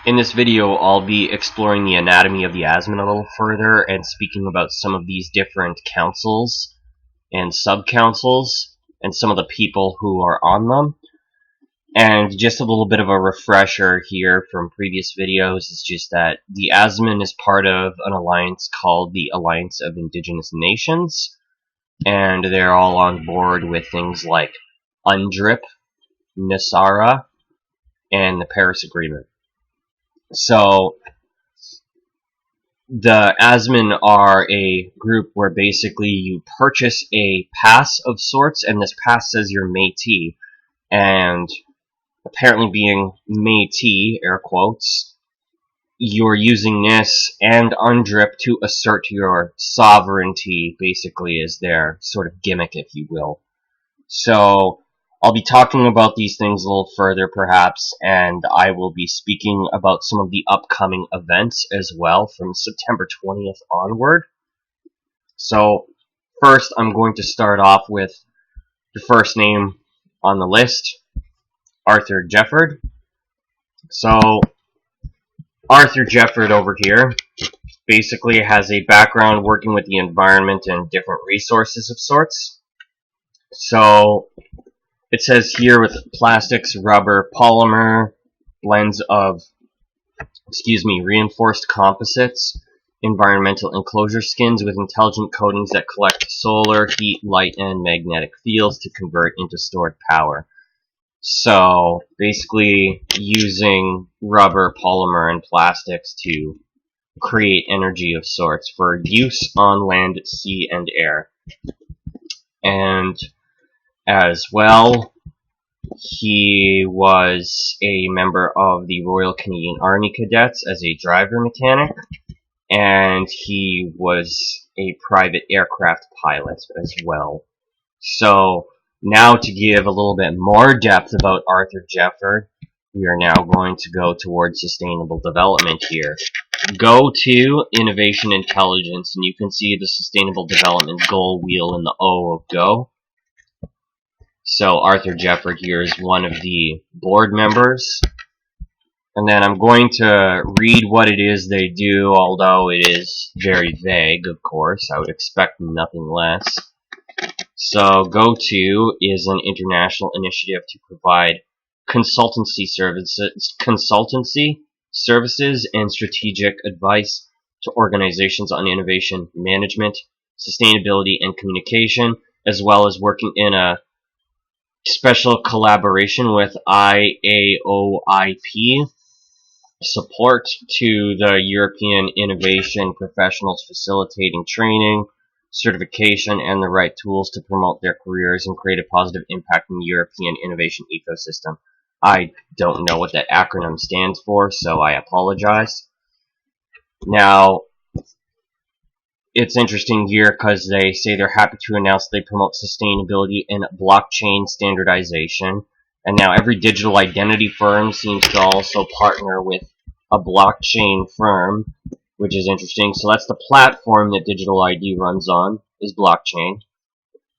In this video, I'll be exploring the anatomy of the ASMIN a little further and speaking about some of these different councils and sub-councils and some of the people who are on them. And just a little bit of a refresher here from previous videos is just that the ASMIN is part of an alliance called the Alliance of Indigenous Nations, and they're all on board with things like UNDRIP, NESARA, and the Paris Agreement. So, the ASMIN are a group where basically you purchase a pass of sorts, and this pass says you're Métis, and apparently being Métis, air quotes, you're using this and UNDRIP to assert your sovereignty, basically, as their sort of gimmick, if you will. So, I'll be talking about these things a little further, perhaps, and I will be speaking about some of the upcoming events as well from September 20th onward. So, first, I'm going to start off with the first name on the list, Arthur Jefford. So, Arthur Jefford over here basically has a background working with the environment and different resources of sorts. So, it says here with plastics, rubber, polymer, blends of, reinforced composites, environmental enclosure skins with intelligent coatings that collect solar, heat, light, and magnetic fields to convert into stored power. So, basically using rubber, polymer, and plastics to create energy of sorts for use on land, sea, and air. And as well, he was a member of the Royal Canadian Army Cadets as a driver mechanic, and he was a private aircraft pilot as well. So, now to give a little bit more depth about Arthur Jefford, we are now going to go towards sustainable development here. Go to Innovation Intelligence, and you can see the Sustainable Development Goal wheel in the O of Go. So Arthur Jefford here is one of the board members. And then I'm going to read what it is they do, although it is very vague, of course. I would expect nothing less. So GoTo is an international initiative to provide consultancy services and strategic advice to organizations on innovation management, sustainability, and communication, as well as working in a special collaboration with IAOIP, support to the European innovation professionals facilitating training, certification, and the right tools to promote their careers and create a positive impact in the European innovation ecosystem. I don't know what that acronym stands for, so I apologize. Now, it's interesting here because they say they're happy to announce they promote sustainability and blockchain standardization. And now every digital identity firm seems to also partner with a blockchain firm, which is interesting. So that's the platform that digital ID runs on, is blockchain.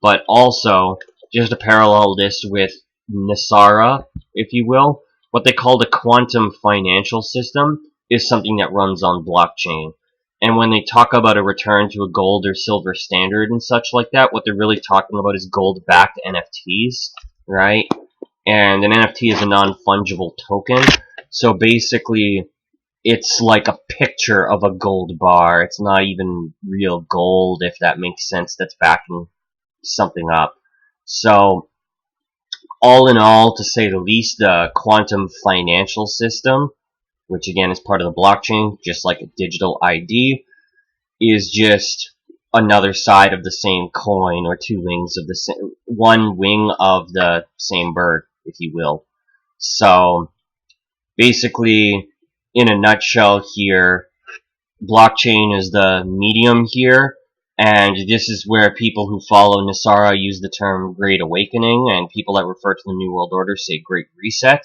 But also, just to parallel this with NESARA, if you will, what they call the quantum financial system is something that runs on blockchain. And when they talk about a return to a gold or silver standard and such like that, what they're really talking about is gold-backed NFTs, right? And an NFT is a non-fungible token. So basically, it's like a picture of a gold bar. It's not even real gold, if that makes sense, that's backing something up. So, all in all, to say the least, the quantum financial system, which again is part of the blockchain, just like a digital ID, is just another side of the same coin, or two wings of the same, one wing of the same bird, if you will. So, basically, in a nutshell here, blockchain is the medium here, and this is where people who follow NESARA use the term Great Awakening, and people that refer to the New World Order say Great Reset.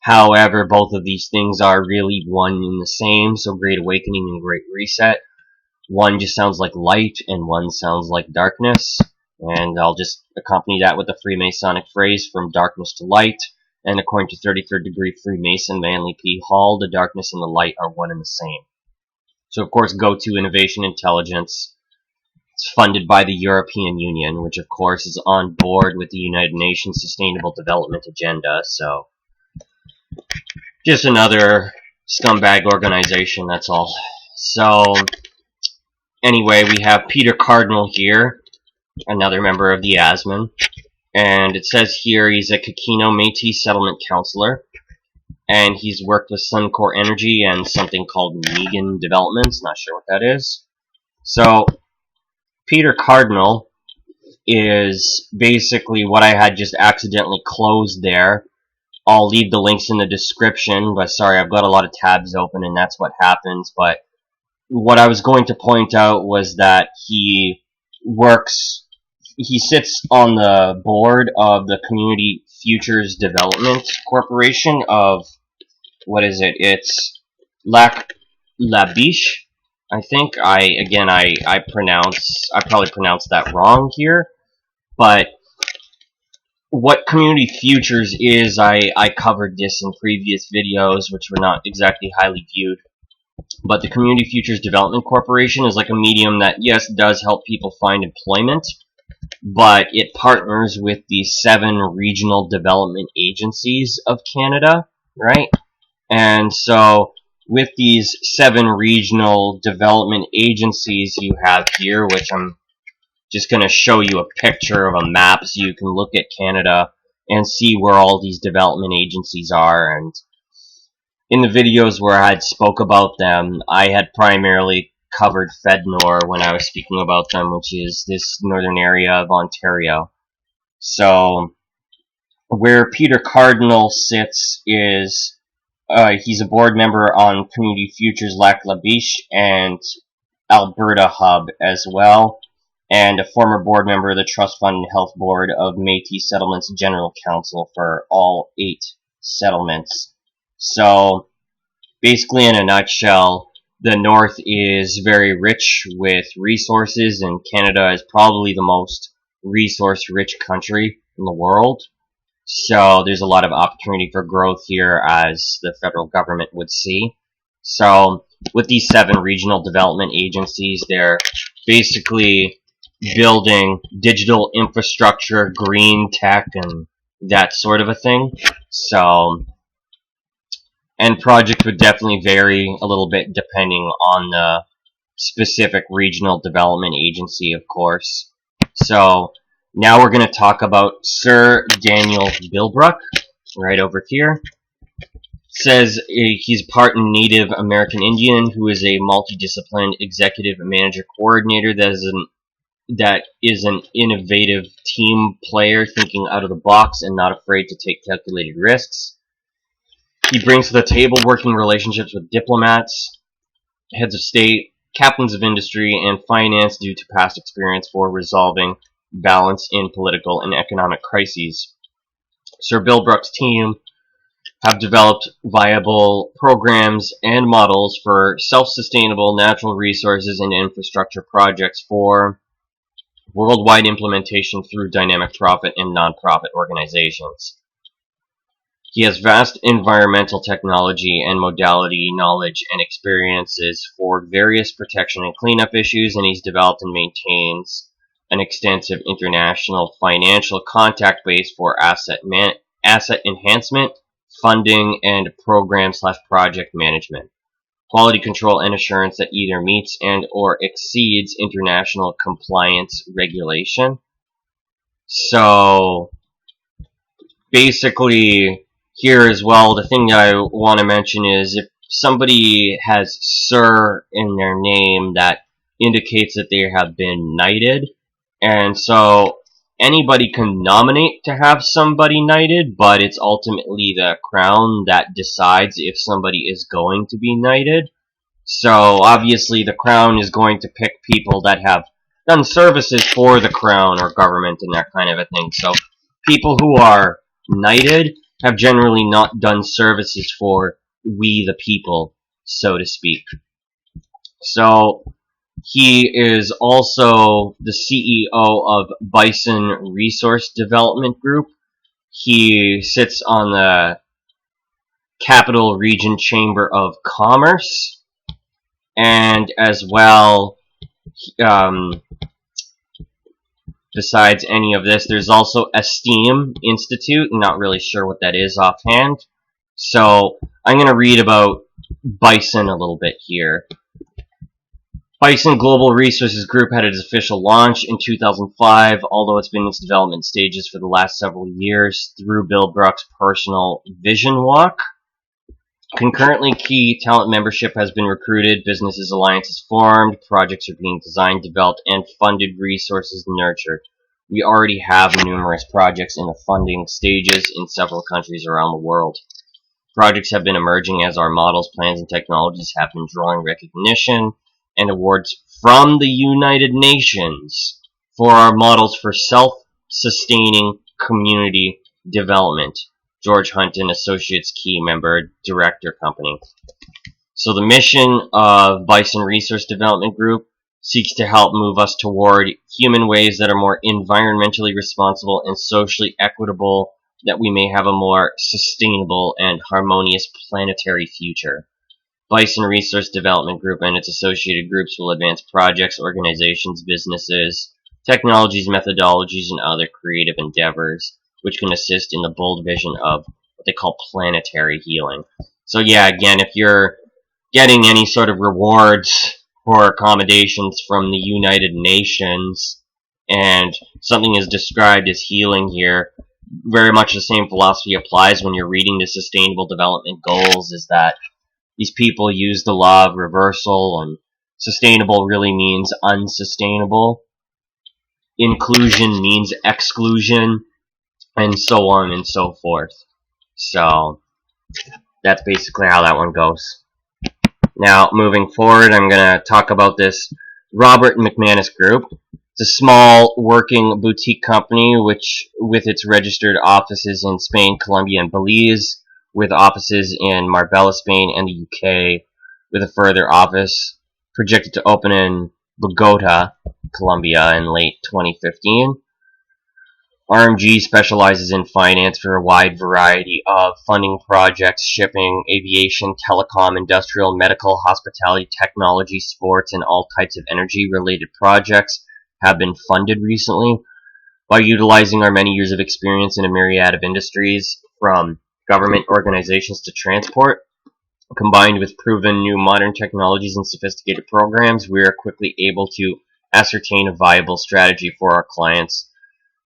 However, both of these things are really one and the same, so Great Awakening and Great Reset. One just sounds like light, and one sounds like darkness. And I'll just accompany that with a Freemasonic phrase, from darkness to light. and according to 33rd degree Freemason Manly P. Hall, the darkness and the light are one and the same. So of course, Go-To Innovation Intelligence. It's funded by the European Union, which of course is on board with the United Nations Sustainable Development Agenda, so just another scumbag organization, that's all. So, anyway, we have Peter Cardinal here, another member of the ASMIN, and it says here he's a Kikino Métis settlement counselor, and he's worked with Suncor Energy and something called Megan Developments, not sure what that is. So, Peter Cardinal is basically what I had just accidentally closed there. I'll leave the links in the description, but sorry, I've got a lot of tabs open and that's what happens. But what I was going to point out was that he sits on the board of the Community Futures Development Corporation of, what is it? It's La Biche, I think. I probably pronounced that wrong here, but what Community Futures is, I covered this in previous videos, which were not exactly highly viewed. But the Community Futures Development Corporation is like a medium that, yes, does help people find employment, but it partners with the 7 regional development agencies of Canada, right? And so, with these 7 regional development agencies you have here, which I'm just going to show you a picture of a map so you can look at Canada and see where all these development agencies are. And in the videos where I had spoke about them, I had primarily covered FedNor when I was speaking about them, which is this northern area of Ontario. So, where Peter Cardinal sits is, he's a board member on Community Futures Lac La Biche and Alberta Hub as well, and a former board member of the Trust Fund and Health Board of Métis Settlements General Council for all 8 settlements. So, basically in a nutshell, the North is very rich with resources, and Canada is probably the most resource-rich country in the world. So, there's a lot of opportunity for growth here, as the federal government would see. So, with these 7 regional development agencies, they're basically building digital infrastructure, green tech, and that sort of a thing. So, and projects would definitely vary a little bit depending on the specific regional development agency, of course. So, now we're going to talk about Sir Daniel Bilbrook, right over here. Says he's part Native American Indian, who is a multidisciplined executive manager coordinator that is an innovative team player, thinking out of the box and not afraid to take calculated risks. He brings to the table working relationships with diplomats, heads of state, captains of industry, and finance due to past experience for resolving balance in political and economic crises. Sir Bilbrook's team have developed viable programs and models for self-sustainable natural resources and infrastructure projects for worldwide implementation through dynamic profit and non-profit organizations. He has vast environmental technology and modality knowledge and experiences for various protection and cleanup issues, and he's developed and maintains an extensive international financial contact base for asset enhancement, funding, and program/project management, quality control and assurance that either meets and or exceeds international compliance regulation. So, basically, here as well, the thing I want to mention is if somebody has Sir in their name, that indicates that they have been knighted, and so anybody can nominate to have somebody knighted, but it's ultimately the crown that decides if somebody is going to be knighted. So obviously the crown is going to pick people that have done services for the crown or government and that kind of a thing. So people who are knighted have generally not done services for we the people, so to speak. So he is also the CEO of Bison Resource Development Group, He sits on the Capital Region Chamber of Commerce, and as well, besides any of this, there's also a STEAM Institute. I'm not really sure what that is offhand. So I'm going to read about Bison a little bit here. Bison Global Resources Group had its official launch in 2005, although it's been in its development stages for the last several years through Bilbrook's personal vision walk. Concurrently, key talent membership has been recruited, businesses alliances formed, projects are being designed, developed, and funded, resources nurtured. We already have numerous projects in the funding stages in several countries around the world. Projects have been emerging as our models, plans, and technologies have been drawing recognition and awards from the United Nations for our models for self-sustaining community development. George Hunton, Associates Key Member, Director Company. So the mission of Bison Resource Development Group seeks to help move us toward human ways that are more environmentally responsible and socially equitable, that we may have a more sustainable and harmonious planetary future. Bison Resource Development Group and its associated groups will advance projects, organizations, businesses, technologies, methodologies, and other creative endeavors which can assist in the bold vision of what they call planetary healing. So yeah, again, if you're getting any sort of rewards or accommodations from the United Nations and something is described as healing here, very much the same philosophy applies when you're reading the Sustainable Development Goals, is that these people use the law of reversal, and sustainable really means unsustainable. Inclusion means exclusion, and so on and so forth. So that's basically how that one goes. Now, moving forward, I'm going to talk about this Robert McManus Group. It's a small working boutique company which, with its registered offices in Spain, Colombia, and Belize, with offices in Marbella, Spain, and the UK, with a further office projected to open in Bogota, Colombia, in late 2015. RMG specializes in finance for a wide variety of funding projects, shipping, aviation, telecom, industrial, medical, hospitality, technology, sports, and all types of energy-related projects have been funded recently. By utilizing our many years of experience in a myriad of industries, from government organizations to transport, combined with proven new modern technologies and sophisticated programs, we are quickly able to ascertain a viable strategy for our clients,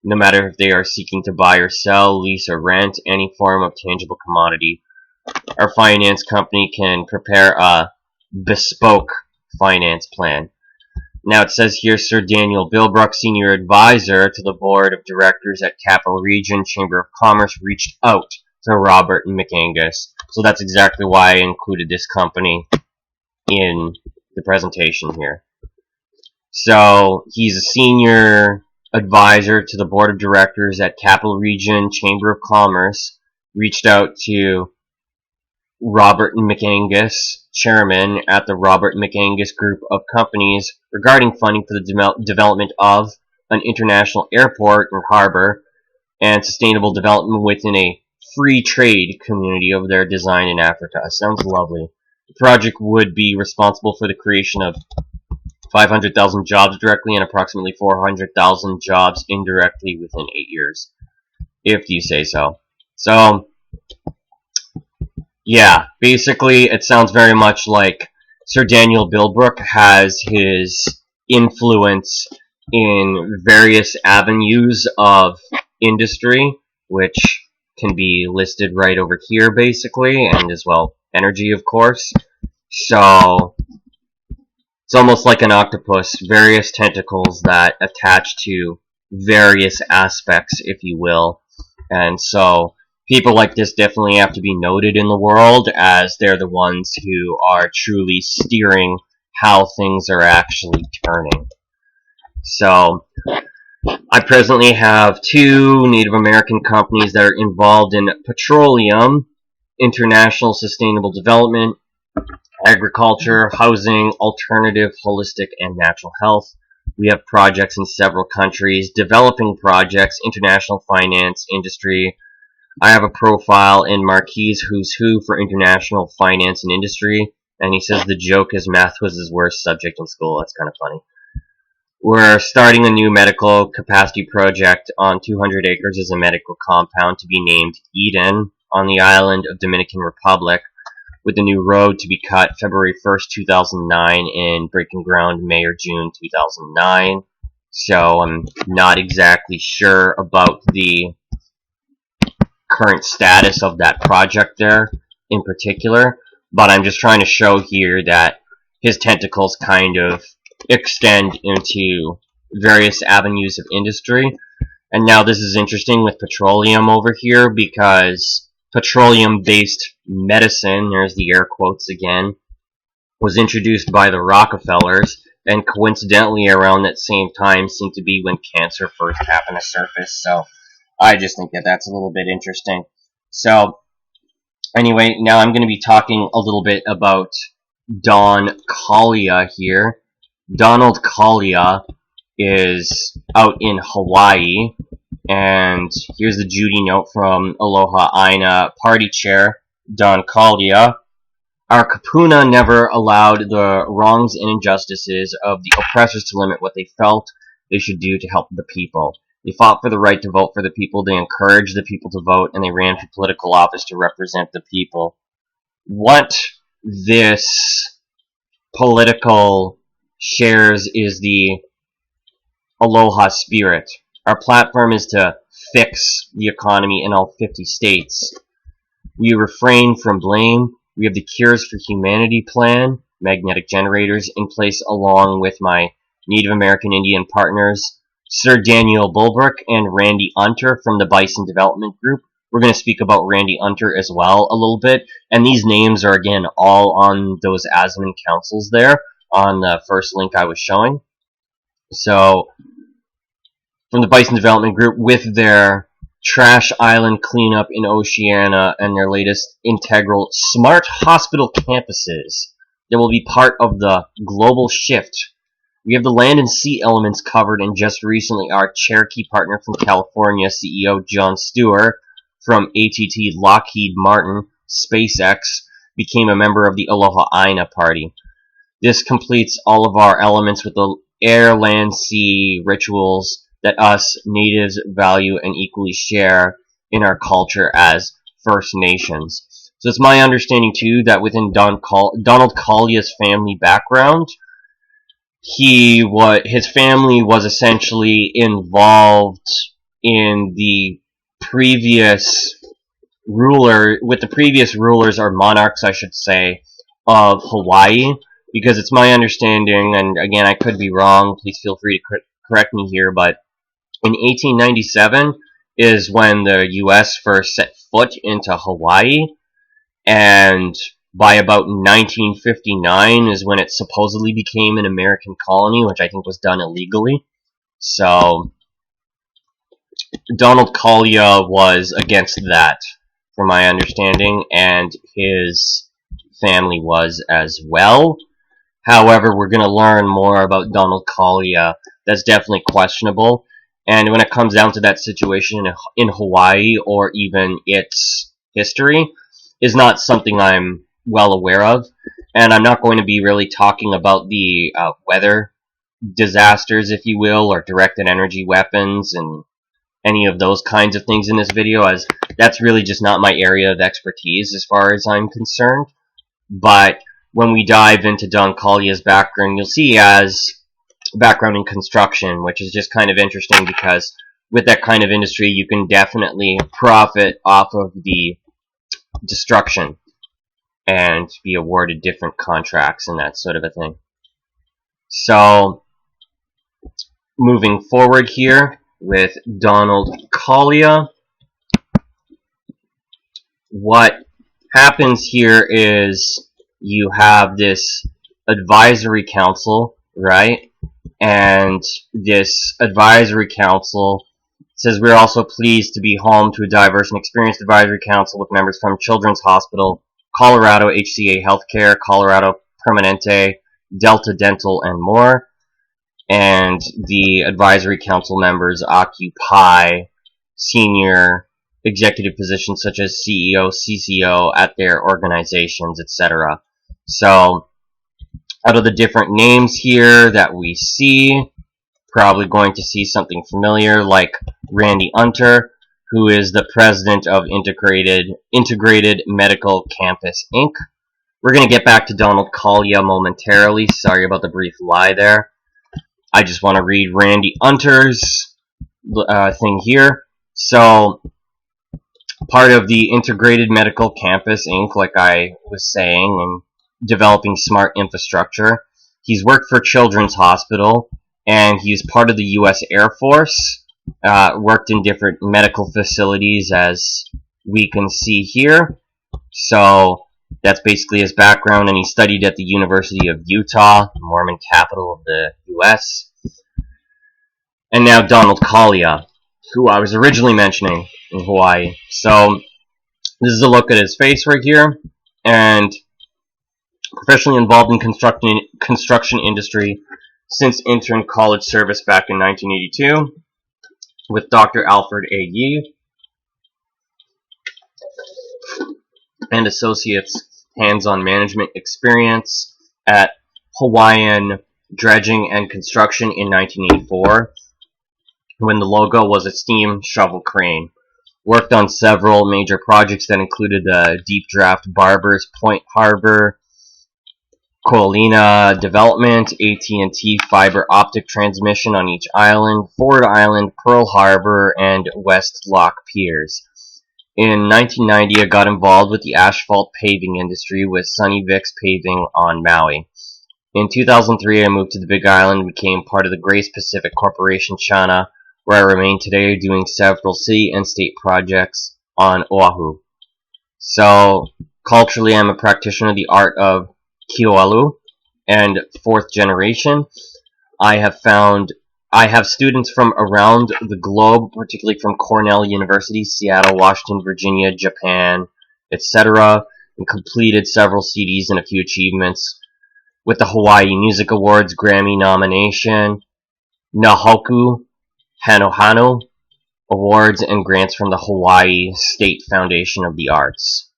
no matter if they are seeking to buy or sell, lease or rent any form of tangible commodity. Our finance company can prepare a bespoke finance plan. Now it says here, Sir Daniel Bilbrook, Senior Advisor to the Board of Directors at Capital Region Chamber of Commerce, reached out to Robert McAngus. So that's exactly why I included this company in the presentation here. So he's a Senior Advisor to the Board of Directors at Capital Region Chamber of Commerce, reached out to Robert McAngus, Chairman at the Robert McAngus Group of Companies, regarding funding for the development of an international airport or harbor and sustainable development within a free trade community of their design in Africa. Sounds lovely. The project would be responsible for the creation of 500,000 jobs directly and approximately 400,000 jobs indirectly within 8 years, if you say so. So, yeah, basically it sounds very much like Sir Daniel Bilbrook has his influence in various avenues of industry, which can be listed right over here basically, and as well energy, of course. So it's almost like an octopus, various tentacles that attach to various aspects, if you will. And so people like this definitely have to be noted in the world, as they're the ones who are truly steering how things are actually turning. So I presently have 2 Native American companies that are involved in petroleum, international sustainable development, agriculture, housing, alternative, holistic, and natural health. We have projects in several countries, developing projects, international finance, industry, I have a profile in Marquis Who's Who for International Finance and Industry, and he says the joke is math was his worst subject in school. That's kind of funny. We're starting a new medical capacity project on 200 acres as a medical compound to be named Eden on the island of Dominican Republic, with the new road to be cut February 1st, 2009 and breaking ground May or June 2009. So I'm not exactly sure about the current status of that project there in particular, but I'm just trying to show here that his tentacles kind of extend into various avenues of industry. And now this is interesting with petroleum over here, because petroleum-based medicine, there's the air quotes again, was introduced by the Rockefellers, and coincidentally around that same time seemed to be when cancer first happened to surface. So I just think that that's a little bit interesting. So anyway, now I'm going to be talking a little bit about Don Kalia here. Donald Kalia is out in Hawaii, and here's the Judy note from Aloha Aina Party Chair Don Kalia. Our kapuna never allowed the wrongs and injustices of the oppressors to limit what they felt they should do to help the people. They fought for the right to vote for the people, they encouraged the people to vote, and they ran for political office to represent the people. What this political shares is the Aloha spirit. Our platform is to fix the economy in all 50 states. We refrain from blame. We have the Cures for Humanity plan, magnetic generators, in place along with my Native American Indian partners, Sir Daniel Bilbrook and Randy Unter from the Bison Development Group. We're going to speak about Randy Unter as well a little bit, and these names are again all on those ASMIN councils there on the first link I was showing. So, from the Bison Development Group with their Trash Island cleanup in Oceania and their latest integral smart hospital campuses that will be part of the global shift. We have the land and sea elements covered, and just recently our Cherokee partner from California, CEO Jon Stewart from ATT Lockheed Martin, SpaceX, became a member of the Aloha Aina Party. This completes all of our elements with the air, land, sea rituals that us natives value and equally share in our culture as First Nations. So it's my understanding too that within Donald Kalia's family background, his family was essentially involved in the previous rulers or monarchs, I should say, of Hawaii, because it's my understanding, and again I could be wrong, please feel free to correct me here, but in 1897 is when the U.S. first set foot into Hawaii, and by about 1959 is when it supposedly became an American colony, which I think was done illegally. So Donald Kalia was against that, from my understanding, and his family was as well. However, we're going to learn more about Donald Kalia. That's definitely questionable. And when it comes down to that situation in Hawaii, or even its history, is not something I'm well aware of. And I'm not going to be really talking about the weather disasters, if you will, or directed energy weapons and any of those kinds of things in this video, as that's really just not my area of expertise as far as I'm concerned. But when we dive into Don Kalia's background, you'll see he has background in construction, which is just kind of interesting because with that kind of industry you can definitely profit off of the destruction and be awarded different contracts and that sort of a thing. So moving forward here with Donald Kalia, what happens here is you have this advisory council, right? And this advisory council says we're also pleased to be home to a diverse and experienced advisory council with members from Children's Hospital, Colorado HCA Healthcare, Colorado Permanente, Delta Dental, and more. And the advisory council members occupy senior executive positions such as CEO, CCO at their organizations, etc. So, out of the different names here that we see, probably going to see something familiar like Randy Unter, who is the president of Integrated Medical Campus, Inc. We're going to get back to Donald Kalia momentarily. Sorry about the brief lie there. I just want to read Randy Unter's thing here. So, part of the Integrated Medical Campus, Inc., like I was saying, and developing smart infrastructure. He's worked for Children's Hospital, and he's part of the U.S. Air Force, worked in different medical facilities, as we can see here. So, that's basically his background, and he studied at the University of Utah, the Mormon capital of the U.S. And now Donald Kalia, who I was originally mentioning in Hawaii. So, this is a look at his face right here, and professionally involved in construction industry since entering college service back in 1982 with Dr. Alfred A. Yee and Associates hands-on management experience at Hawaiian Dredging and Construction in 1984 when the logo was a steam shovel crane. Worked on several major projects that included the Deep Draft Barbers Point Harbor, Koalina development, AT&T fiber optic transmission on each island, Ford Island, Pearl Harbor, and West Lock Piers. In 1990, I got involved with the asphalt paving industry with Sunny Vicks Paving on Maui. In 2003, I moved to the Big Island and became part of the Grace Pacific Corporation China, where I remain today doing several city and state projects on Oahu. So, culturally, I'm a practitioner of the art of Kioalu and fourth generation. I have students from around the globe, particularly from Cornell University, Seattle, Washington, Virginia, Japan, etc., and completed several CDs and a few achievements with the Hawaii Music Awards, Grammy nomination, Nahoku Hanohano Awards, and grants from the Hawaii State Foundation of the Arts.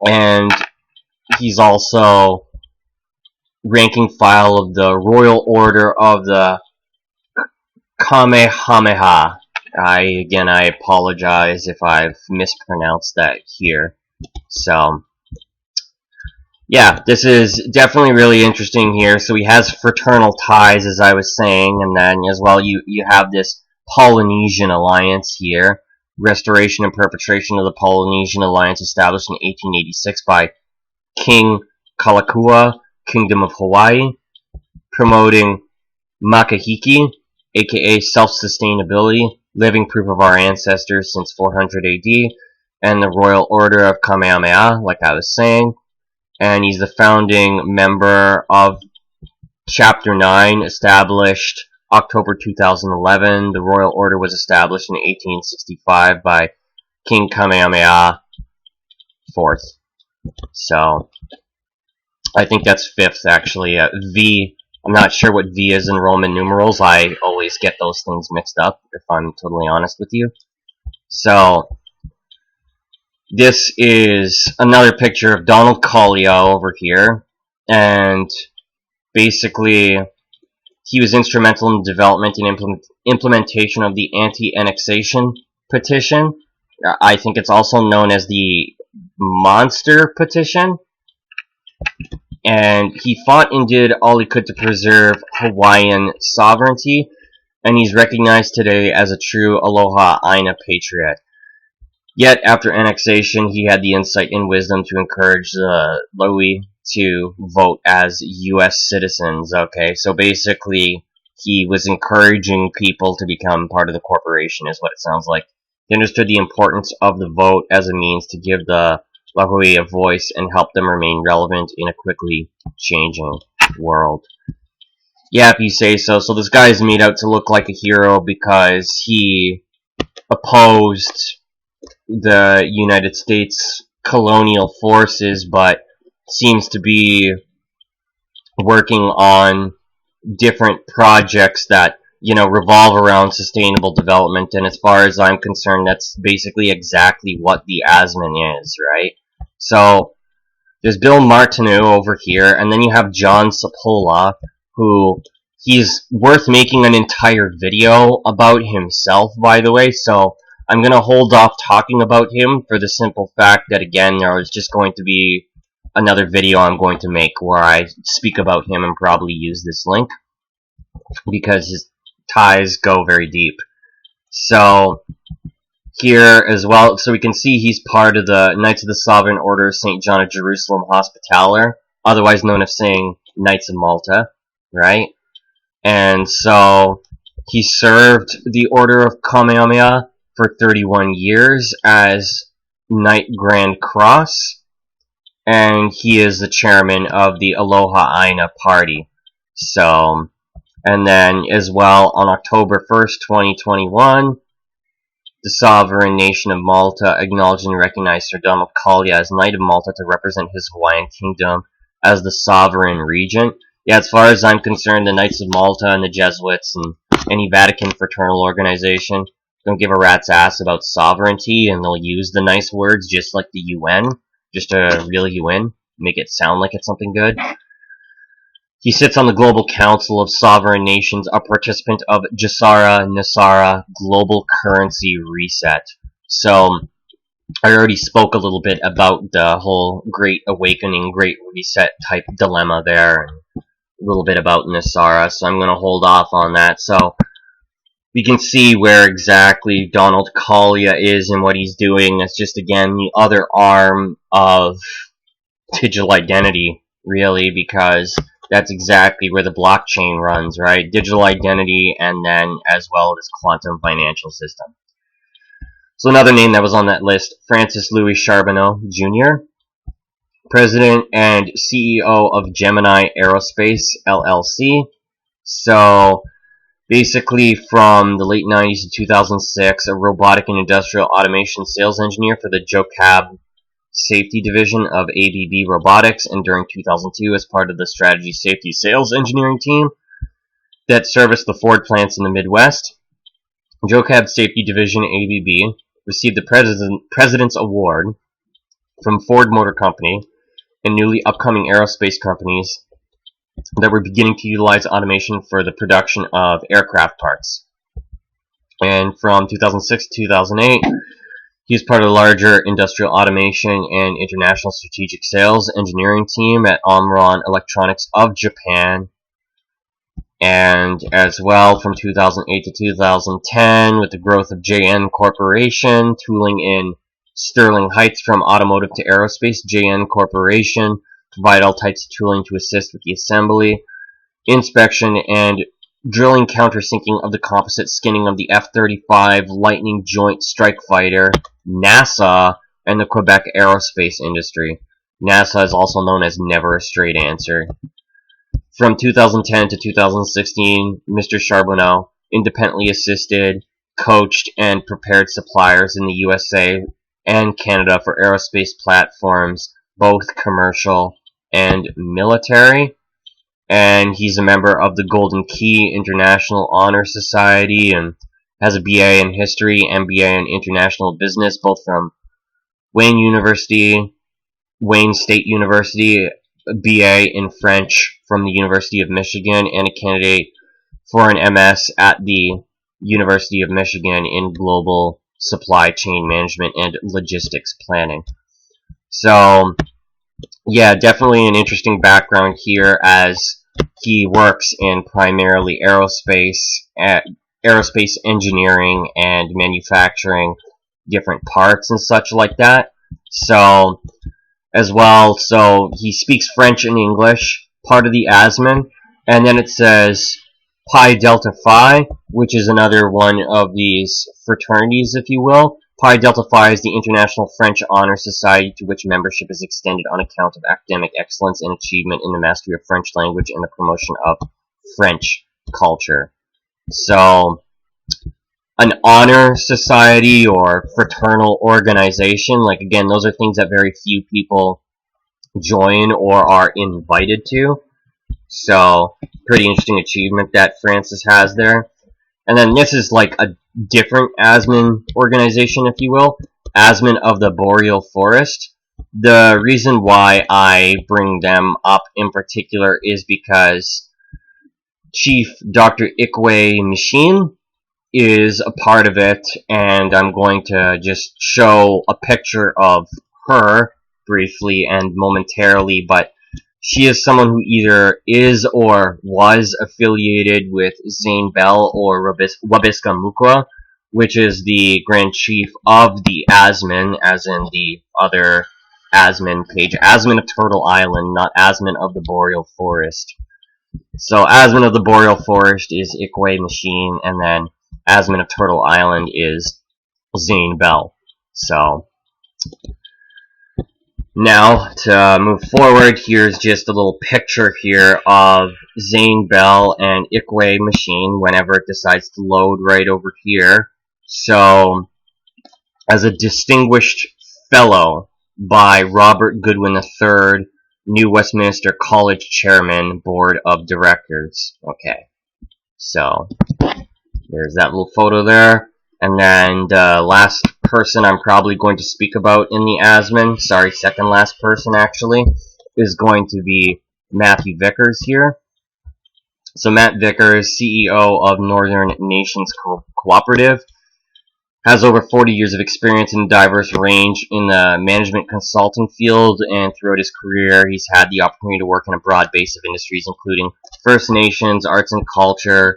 And he's also ranking file of the Royal Order of the Kamehameha. I apologize if I've mispronounced that here. So, yeah, this is definitely really interesting here. So he has fraternal ties, as I was saying, and then as well you have this Polynesian alliance here. Restoration and perpetration of the Polynesian alliance established in 1886 by King Kalakua, Kingdom of Hawaii, promoting Makahiki, aka self-sustainability, living proof of our ancestors since 400 AD, and the Royal Order of Kamehameha, like I was saying. And he's the founding member of Chapter 9, established October 2011. The Royal Order was established in 1865 by King Kamehameha IV. So, I think that's fifth, actually. V, I'm not sure what V is in Roman numerals. I always get those things mixed up, if I'm totally honest with you. So, this is another picture of Donald Kalia over here, and basically, he was instrumental in the development and implementation of the anti-annexation petition. I think it's also known as the Monster Petition. And he fought and did all he could to preserve Hawaiian sovereignty, and he's recognized today as a true Aloha Aina patriot. Yet, after annexation, he had the insight and wisdom to encourage the Laui to vote as U.S. citizens. Okay, so basically, he was encouraging people to become part of the corporation, is what it sounds like. He understood the importance of the vote as a means to give the Laui a voice and help them remain relevant in a quickly changing world. Yeah, if you say so. So this guy is made out to look like a hero because he opposed the United States colonial forces, but seems to be working on different projects that revolve around sustainable development. And as far as I'm concerned, that's basically exactly what the ASMIN is, right? So there's Bill Martineau over here, and then you have John Sapola, who he's worth making an entire video about himself, by the way, so I'm going to hold off talking about him for the simple fact that, again, there's just going to be another video I'm going to make where I speak about him and probably use this link, because his ties go very deep. So here as well, so we can see he's part of the Knights of the Sovereign Order of St. John of Jerusalem Hospitaller, otherwise known as saying Knights of Malta, right? And so he served the Order of Kamehameha for 31 years as Knight Grand Cross, and he is the chairman of the Aloha Aina Party. So, and then as well, on October 1st, 2021, the sovereign nation of Malta acknowledged and recognized Sir Donald Kalia as Knight of Malta to represent his Hawaiian kingdom as the sovereign regent. Yeah, as far as I'm concerned, the Knights of Malta and the Jesuits and any Vatican fraternal organization don't give a rat's ass about sovereignty, and they'll use the nice words just like the UN, just to reel you in, make it sound like it's something good. He sits on the Global Council of Sovereign Nations, a participant of Jasara Nasara Global Currency Reset. So, I already spoke a little bit about the whole Great Awakening, Great Reset type dilemma there, and a little bit about Nasara, so I'm going to hold off on that. So, we can see where exactly Donald Kalia is and what he's doing. It's just, again, the other arm of digital identity, really, because that's exactly where the blockchain runs, right? Digital identity, and then as well as quantum financial system. So another name that was on that list, Francis Louis Charbonneau Jr., President and CEO of Gemini Aerospace, LLC. So basically from the late 90s to 2006, a robotic and industrial automation sales engineer for the JOCAB Safety Division of ABB Robotics, and during 2002 as part of the Strategy Safety Sales Engineering team that serviced the Ford plants in the Midwest. JOCAB Safety Division ABB received the President's Award from Ford Motor Company and newly upcoming aerospace companies that were beginning to utilize automation for the production of aircraft parts. And from 2006 to 2008, he was part of the larger industrial automation and international strategic sales engineering team at Omron Electronics of Japan. And as well, from 2008 to 2010, with the growth of JN Corporation, tooling in Sterling Heights from automotive to aerospace, JN Corporation provide all types of tooling to assist with the assembly, inspection, and drilling countersinking of the composite skinning of the F-35 Lightning Joint Strike Fighter, NASA, and the Quebec aerospace industry. NASA is also known as Never a Straight Answer. From 2010 to 2016, Mr. Charbonneau independently assisted, coached, and prepared suppliers in the USA and Canada for aerospace platforms, both commercial and military. And he's a member of the Golden Key International Honor Society and has a BA in History, MBA in International Business, both from Wayne State University, a BA in French from the University of Michigan, and a candidate for an MS at the University of Michigan in Global Supply Chain Management and Logistics Planning. So, yeah, definitely an interesting background here, as he works in primarily aerospace engineering and manufacturing different parts and such like that. So, as well, so he speaks French and English, part of the ASMIN, and then it says Pi Delta Phi, which is another one of these fraternities, if you will. Pi Delta Phi is the International French Honor Society, to which membership is extended on account of academic excellence and achievement in the mastery of French language and the promotion of French culture. So, an honor society or fraternal organization, like, again, those are things that very few people join or are invited to. So, pretty interesting achievement that Francis has there. And then this is like a different ASMIN organization, if you will, ASMIN of the Boreal Forest. The reason why I bring them up in particular is because Chief Dr. Ikwe Machine is a part of it, and I'm going to just show a picture of her briefly and momentarily, but she is someone who either is or was affiliated with Zane Bell or Wabiska Mukwa, which is the Grand Chief of the ASMIN, as in the other ASMIN page. ASMIN of Turtle Island, not ASMIN of the Boreal Forest. So ASMIN of the Boreal Forest is Ikwe Machine, and then ASMIN of Turtle Island is Zane Bell. So now, to move forward, here's just a little picture here of Zane Bell and Ikwe Machine whenever it decides to load right over here. So, as a distinguished fellow by Robert Goodwin III, New Westminster College Chairman, Board of Directors. Okay, so there's that little photo there. And then the last person I'm probably going to speak about in the ASMIN, sorry, second last person actually, is going to be Matthew Vickers here. So Matt Vickers, CEO of Northern Nations Cooperative, has over 40 years of experience in a diverse range in the management consulting field, and throughout his career he's had the opportunity to work in a broad base of industries including First Nations, arts and culture,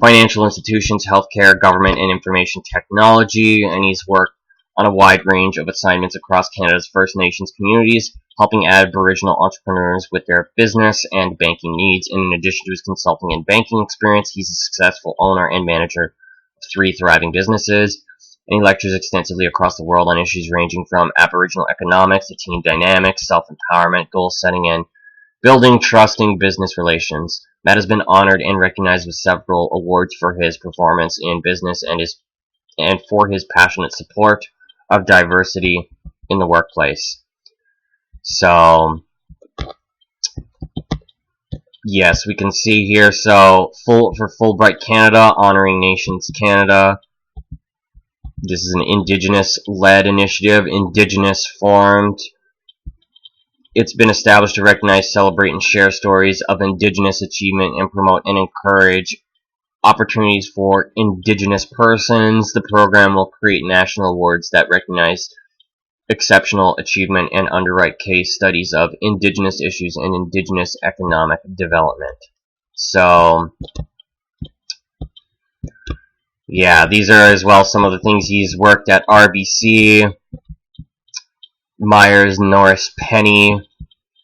financial institutions, healthcare, government, and information technology, and he's worked on a wide range of assignments across Canada's First Nations communities, helping Aboriginal entrepreneurs with their business and banking needs. And in addition to his consulting and banking experience, he's a successful owner and manager of 3 thriving businesses, and he lectures extensively across the world on issues ranging from Aboriginal economics to team dynamics, self-empowerment, goal setting, and building trusting business relations. Matt has been honored and recognized with several awards for his performance in business and for his passionate support of diversity in the workplace. So, yes, we can see here, so for Fulbright Canada, Honoring Nations Canada. This is an Indigenous-led initiative, Indigenous-formed. It's been established to recognize, celebrate, and share stories of Indigenous achievement and promote and encourage opportunities for Indigenous persons. The program will create national awards that recognize exceptional achievement and underwrite case studies of Indigenous issues and Indigenous economic development. So, yeah, these are as well some of the things he's worked at RBC, Myers, Norris, Penny,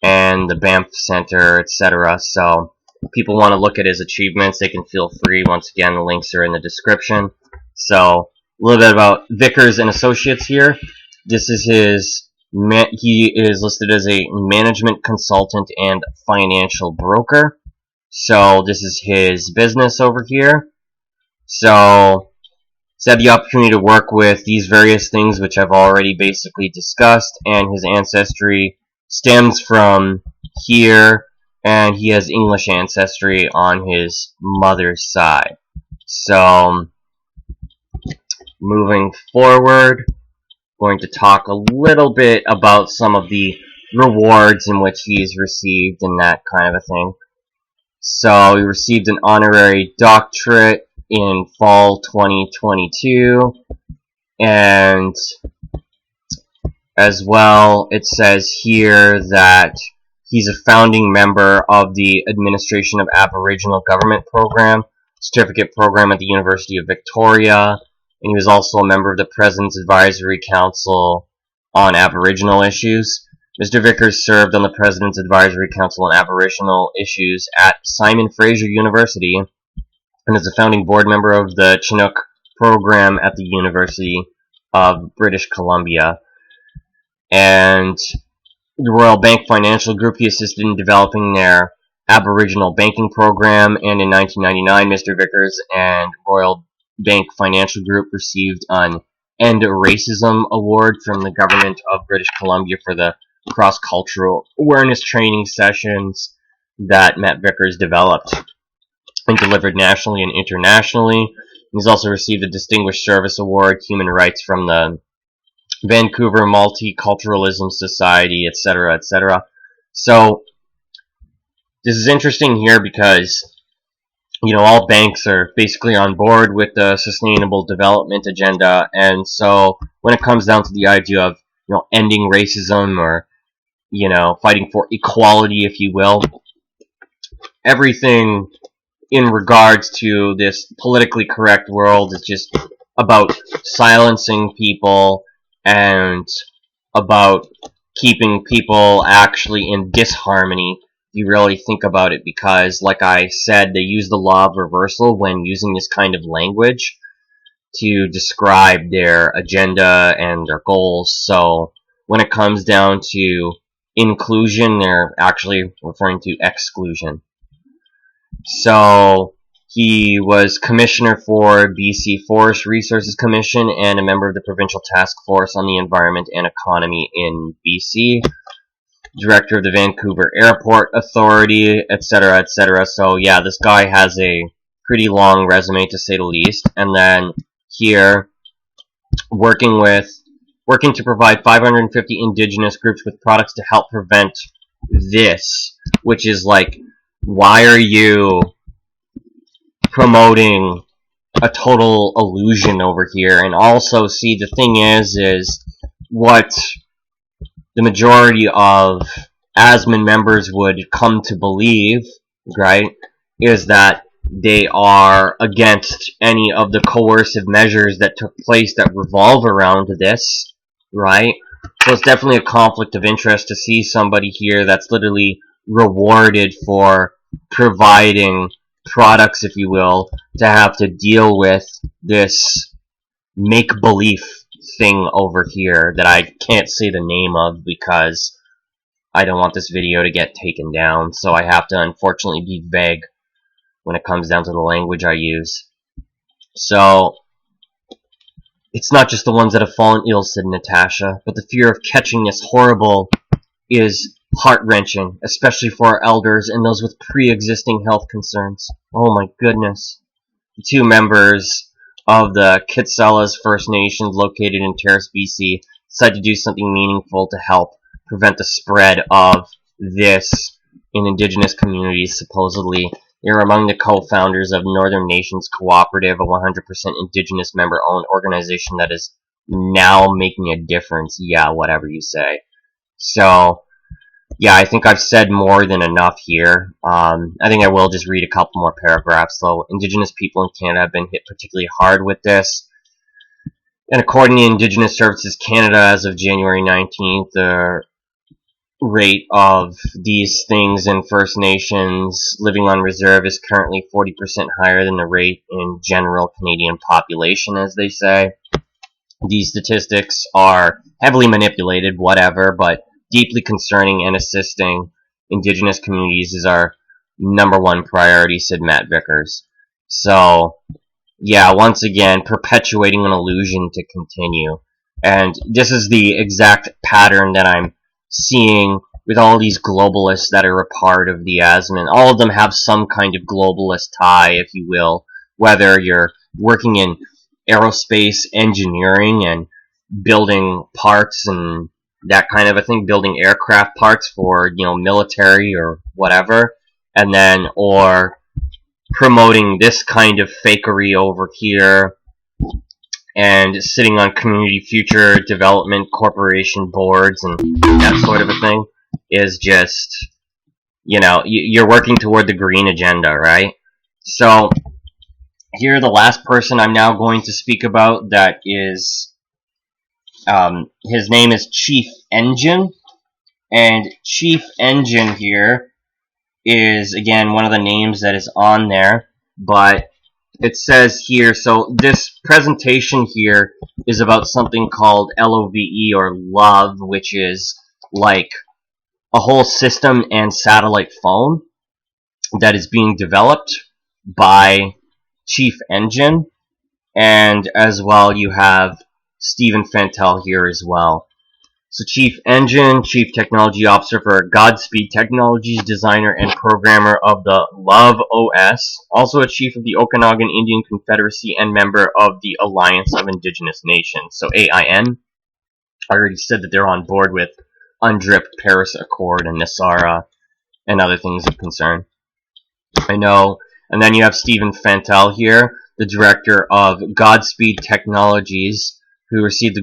and the Banff Center, etc. So, if people want to look at his achievements, they can feel free. Once again, the links are in the description. So, a little bit about Vickers and Associates here. This is he is listed as a management consultant and financial broker. So, this is his business over here. So, he's had the opportunity to work with these various things, which I've already basically discussed, and his ancestry stems from here, and he has English ancestry on his mother's side. So, moving forward, going to talk a little bit about some of the rewards in which he's received and that kind of a thing. So, he received an honorary doctorate in fall 2022, and as well it says here that he's a founding member of the Administration of Aboriginal Government Program, certificate program at the University of Victoria, and he was also a member of the President's Advisory Council on Aboriginal Issues. Mr. Vickers served on the President's Advisory Council on Aboriginal Issues at Simon Fraser University, and is a founding board member of the Chinook program at the University of British Columbia. And the Royal Bank Financial Group, he assisted in developing their Aboriginal banking program, and in 1999, Mr. Vickers and Royal Bank Financial Group received an End Racism Award from the Government of British Columbia for the cross-cultural awareness training sessions that Matt Vickers developed and delivered nationally and internationally. He's also received a Distinguished Service Award, Human Rights from the Vancouver Multiculturalism Society, etc., etc. So this is interesting here because, you know, all banks are basically on board with the sustainable development agenda, and so when it comes down to the idea of, you know, ending racism or, you know, fighting for equality, if you will, everything in regards to this politically correct world is just about silencing people and about keeping people actually in disharmony. You really think about it, because, like I said, they use the law of reversal when using this kind of language to describe their agenda and their goals. So when it comes down to inclusion, they're actually referring to exclusion. So he was commissioner for BC Forest Resources Commission and a member of the Provincial Task Force on the Environment and Economy in BC, director of the Vancouver Airport Authority, etc., etc. So yeah, this guy has a pretty long resume, to say the least. And then here, working to provide 550 Indigenous groups with products to help prevent this, which is like, why are you promoting a total illusion over here? And also, see, the thing is what the majority of ASMIN members would come to believe, right, is that they are against any of the coercive measures that took place that revolve around this, right? So it's definitely a conflict of interest to see somebody here that's literally rewarded for providing products, if you will, to have to deal with this make-believe thing over here that I can't say the name of because I don't want this video to get taken down, so I have to unfortunately be vague when it comes down to the language I use. So it's not just the ones that have fallen ill, said Natasha, but the fear of catching this horrible is heart-wrenching, especially for our elders and those with pre-existing health concerns. Oh my goodness. The two members of the Kitsellas First Nations located in Terrace, BC decided to do something meaningful to help prevent the spread of this in Indigenous communities, supposedly. They are among the co-founders of Northern Nations Cooperative, a 100% Indigenous member-owned organization that is now making a difference. Yeah, whatever you say. So, yeah, I think I've said more than enough here. I think I will just read a couple more paragraphs, though. Indigenous people in Canada have been hit particularly hard with this. And according to Indigenous Services Canada, as of January 19th, the rate of these things in First Nations living on reserve is currently 40% higher than the rate in general Canadian population, as they say. These statistics are heavily manipulated, whatever, but deeply concerning, and assisting Indigenous communities is our #1 priority, said Matt Vickers. So, yeah, once again, perpetuating an illusion to continue. And this is the exact pattern that I'm seeing with all these globalists that are a part of the ASMIN. All of them have some kind of globalist tie, if you will, whether you're working in aerospace engineering and building parts and that kind of a thing, building aircraft parts for, you know, military or whatever, and then, or promoting this kind of fakery over here, and sitting on community future development corporation boards and that sort of a thing, is just, you know, you're working toward the green agenda, right? So, here, the last person I'm now going to speak about, that is, his name is Chief Engine, and Chief Engine here is, again, one of the names that is on there, but it says here, so this presentation here is about something called LOVE, or LOVE, which is like a whole system and satellite phone that is being developed by Chief Engine, and as well you have Stephen Fantel here as well. So Chief Engine, Chief Technology Officer for Godspeed Technologies, designer and programmer of the Love OS, also a Chief of the Okanagan Indian Confederacy and member of the Alliance of Indigenous Nations, so AIN. I already said that they're on board with UNDRIP, Paris Accord, and NESARA, and other things of concern. I know. And then you have Stephen Fantel here, the director of Godspeed Technologies, who received the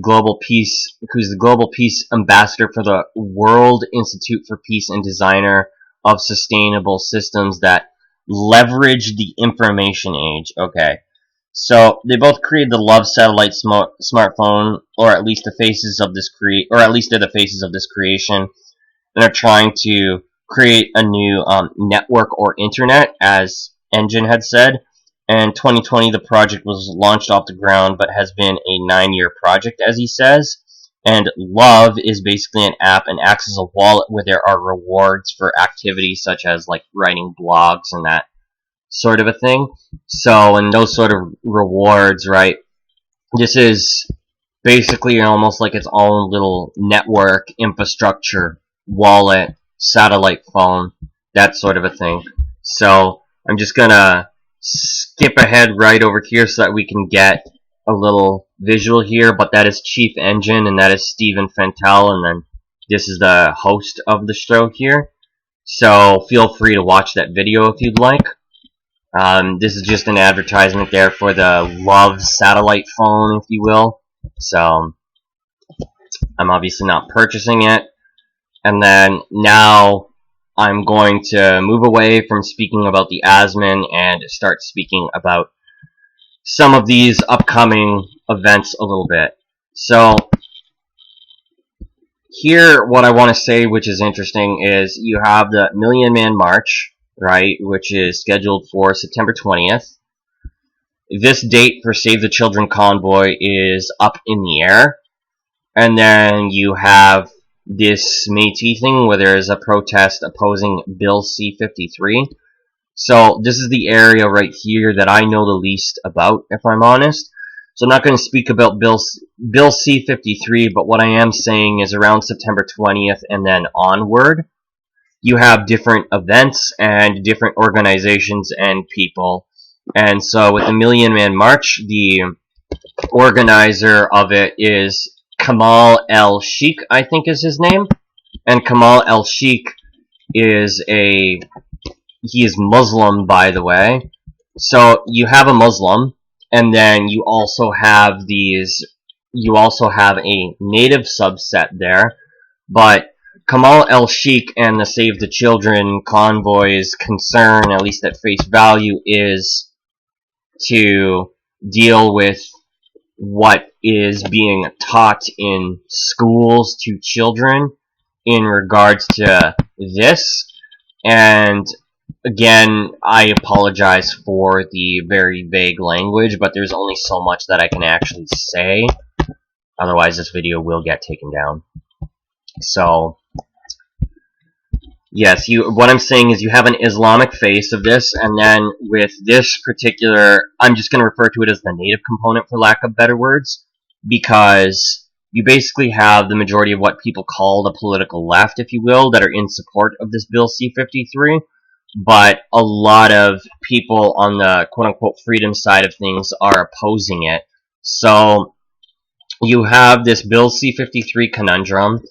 who's the Global Peace Ambassador for the World Institute for Peace and designer of sustainable systems that leverage the information age. Okay. So they both created the Love satellite smartphone, or at least the faces of this they're the faces of this creation, and are trying to create a new network or internet, as Engine had said. And 2020, the project was launched off the ground, but has been a 9-year project, as he says. And Love is basically an app and acts as a wallet where there are rewards for activities such as like writing blogs and that sort of a thing. So, and those sort of rewards, right? This is basically almost like its own little network, infrastructure, wallet, satellite phone, that sort of a thing. So, I'm just gonna skip ahead right over here so that we can get a little visual here, but that is Chief Engine, and that is Stephen Fantel, and then this is the host of the show here. So feel free to watch that video if you'd like. This is just an advertisement there for the Love satellite phone, if you will. So I'm obviously not purchasing it. And then now I'm going to move away from speaking about the ASMIN and start speaking about some of these upcoming events a little bit. So here, what I want to say, which is interesting, is you have the Million Man March, right, which is scheduled for September 20th. This date for Save the Children convoy is up in the air. And then you have this Métis thing where there is a protest opposing Bill C-53. So this is the area right here that I know the least about, if I'm honest. So I'm not going to speak about Bill C-53, but what I am saying is around September 20th and then onward, you have different events and different organizations and people. And so with the Million Man March, the organizer of it is Kamal El-Sheikh, I think is his name. And Kamal El-Sheikh is he is Muslim, by the way. So you have a Muslim, and then you also have a native subset there. But Kamal El-Sheikh and the Save the Children convoy's concern, at least at face value, is to deal with what is being taught in schools to children in regards to this. And again, I apologize for the very vague language, but there's only so much that I can actually say. Otherwise, this video will get taken down. So, yes, what I'm saying is you have an Islamic face of this, and then with this particular, I'm just going to refer to it as the native component for lack of better words, because you basically have the majority of what people call the political left, if you will, that are in support of this Bill C-53, but a lot of people on the quote-unquote freedom side of things are opposing it. So you have this Bill C-53 conundrum,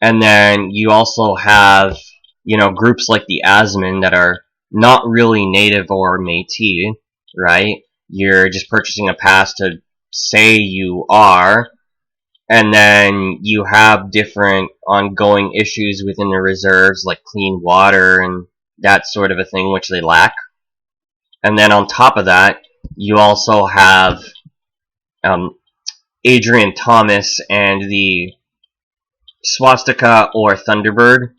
and then you also have, you know, groups like the ASMIN that are not really native or Métis, right? You're just purchasing a pass to say you are, and then you have different ongoing issues within the reserves like clean water and that sort of a thing, which they lack. And then on top of that, you also have Adrian Thomas and the swastika or Thunderbird,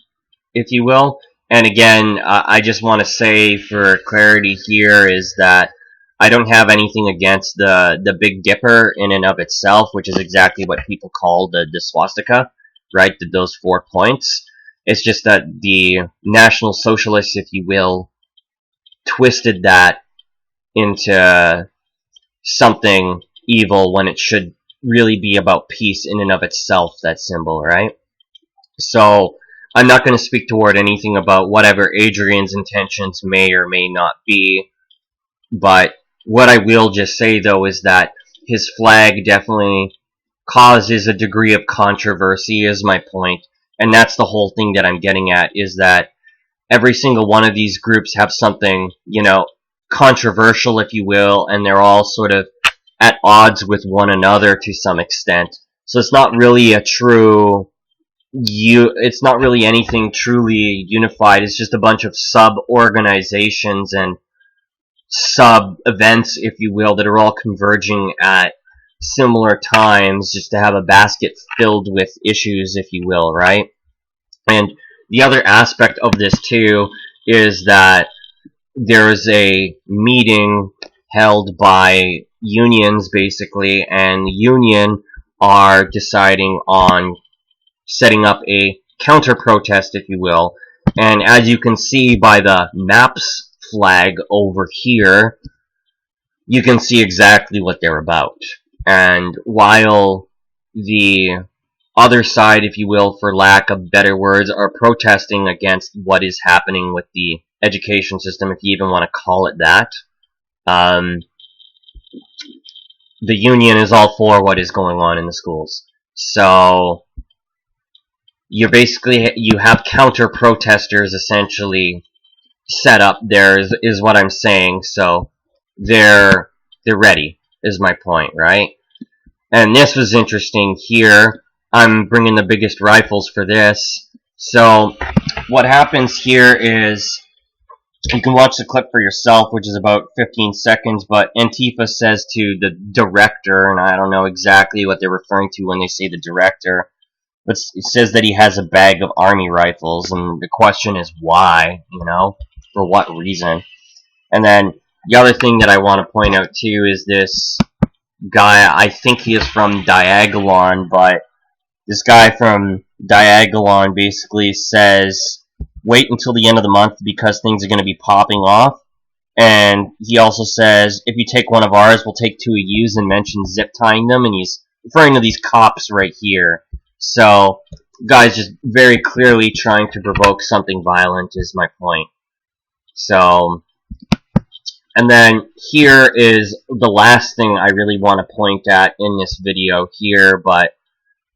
if you will. And again, I just want to say for clarity here is that I don't have anything against the Big Dipper in and of itself, which is exactly what people call the swastika, right? Those 4 points. It's just that the National Socialists, if you will, twisted that into something evil when it should really be about peace in and of itself, that symbol, right? So I'm not going to speak toward anything about whatever Adrian's intentions may or may not be, but what I will just say though is that his flag definitely causes a degree of controversy is my point, and that's the whole thing that I'm getting at, is that every single one of these groups have something, controversial, if you will, and they're all sort of at odds with one another to some extent. So it's not really it's not really anything truly unified. It's just a bunch of sub-organizations and sub-events, if you will, that are all converging at similar times just to have a basket filled with issues, if you will, right? And the other aspect of this, too, is that there's a meeting held by unions, basically, and the union are deciding on setting up a counter-protest, if you will. And as you can see by the MAPS flag over here, you can see exactly what they're about. And while the other side, if you will, for lack of better words, are protesting against what is happening with the education system, if you even want to call it that, the union is all for what is going on in the schools. So you have counter-protesters essentially set up there, is what I'm saying. So they're ready, is my point, right? And this was interesting here. I'm bringing the biggest rifles for this. So what happens here is, you can watch the clip for yourself, which is about 15 seconds, but Antifa says to the director, and I don't know exactly what they're referring to when they say the director, but it says that he has a bag of army rifles, and the question is why, for what reason. And then the other thing that I want to point out too is this guy, I think he is from Diagolon, but this guy from Diagolon basically says, wait until the end of the month because things are going to be popping off. And he also says, if you take one of ours, we'll take two of yous, and mentions zip tying them, and he's referring to these cops right here. So, guy's just very clearly trying to provoke something violent, is my point. So, and then here is the last thing I really want to point at in this video here, but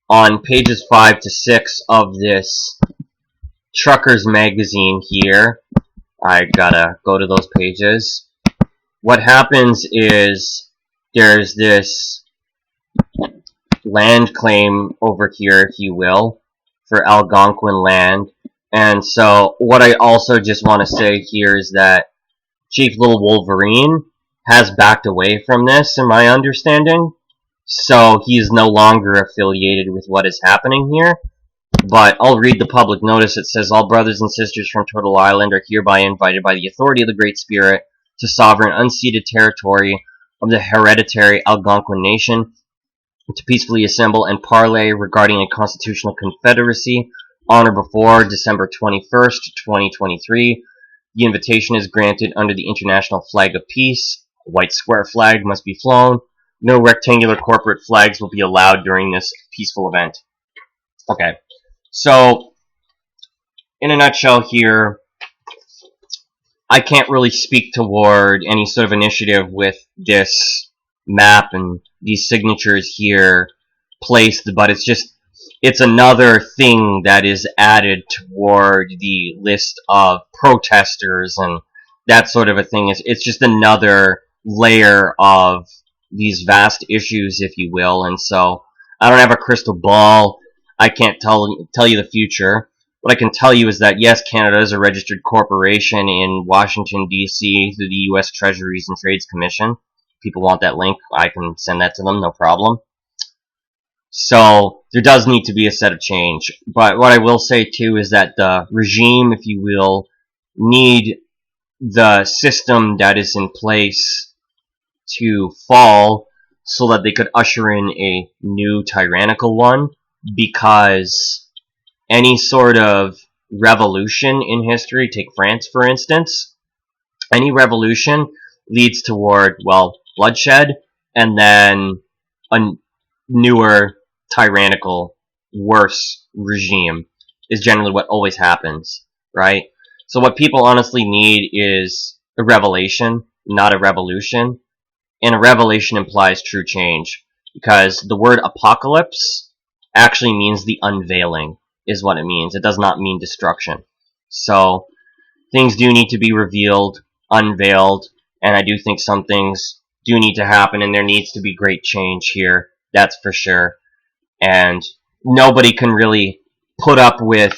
on pages 5 to 6 of this Truckers magazine here, I gotta go to those pages. What happens is there's this land claim over here, if you will, for Algonquin land. And so what I also just want to say here is that Chief Little Wolverine has backed away from this, in my understanding. So he is no longer affiliated with what is happening here. But I'll read the public notice. It says, all brothers and sisters from Turtle Island are hereby invited by the authority of the Great Spirit to sovereign unceded territory of the hereditary Algonquin Nation to peacefully assemble and parley regarding a constitutional confederacy on or before December 21st, 2023. The invitation is granted under the International Flag of Peace. A white square flag must be flown. No rectangular corporate flags will be allowed during this peaceful event. Okay, so in a nutshell here, I can't really speak toward any sort of initiative with this map and these signatures here placed, but it's another thing that is added toward the list of protesters and that sort of a thing. It's just another layer of these vast issues, if you will, and so I don't have a crystal ball. I can't tell you the future. What I can tell you is that, yes, Canada is a registered corporation in Washington, D.C. through the U.S. Treasuries and Trades Commission. If people want that link, I can send that to them, no problem. So there does need to be a set of change. But what I will say, too, is that the regime, if you will, need the system that is in place to fall so that they could usher in a new tyrannical one, because any sort of revolution in history, take France for instance, any revolution leads toward, well, bloodshed, and then a newer, tyrannical, worse regime. is generally what always happens, right? So what people honestly need is a revelation, not a revolution. And a revelation implies true change, because the word apocalypse actually means the unveiling, is what it means. It does not mean destruction. So things do need to be revealed, unveiled, and I do think some things do need to happen, and there needs to be great change here. That's for sure. And nobody can really put up with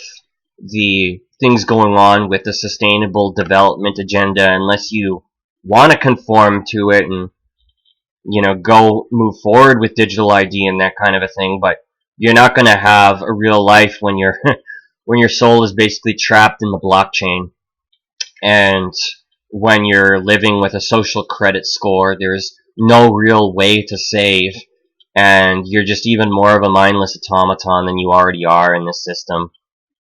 the things going on with the sustainable development agenda unless you want to conform to it and, you know, go move forward with digital ID and that kind of a thing. But you're not going to have a real life when you're when your soul is basically trapped in the blockchain, and when you're living with a social credit score. There's no real way to save, and you're just even more of a mindless automaton than you already are in the system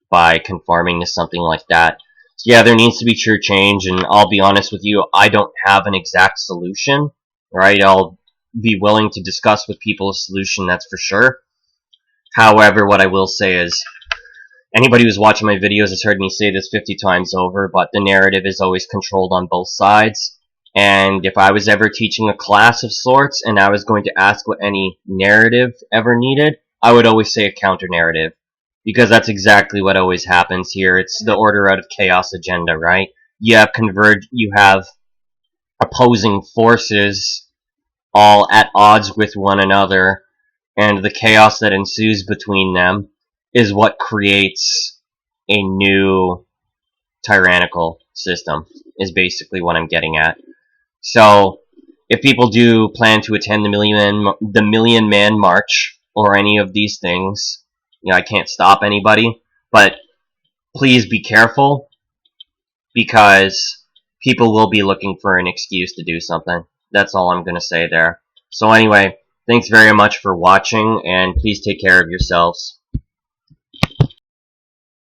by conforming to something like that. So yeah, there needs to be true change, and I'll be honest with you, I don't have an exact solution, right? I'll be willing to discuss with people a solution, that's for sure. However, what I will say is, anybody who's watching my videos has heard me say this 50 times over, but the narrative is always controlled on both sides. And if I was ever teaching a class of sorts and I was going to ask what any narrative ever needed, I would always say a counter-narrative. Because that's exactly what always happens here. It's the order out of chaos agenda, right? You have opposing forces all at odds with one another, and the chaos that ensues between them is what creates a new tyrannical system, is basically what I'm getting at. So, if people do plan to attend the Million Man March, or any of these things, you know, I can't stop anybody, but please be careful, because people will be looking for an excuse to do something. That's all I'm going to say there. So anyway, thanks very much for watching, and please take care of yourselves.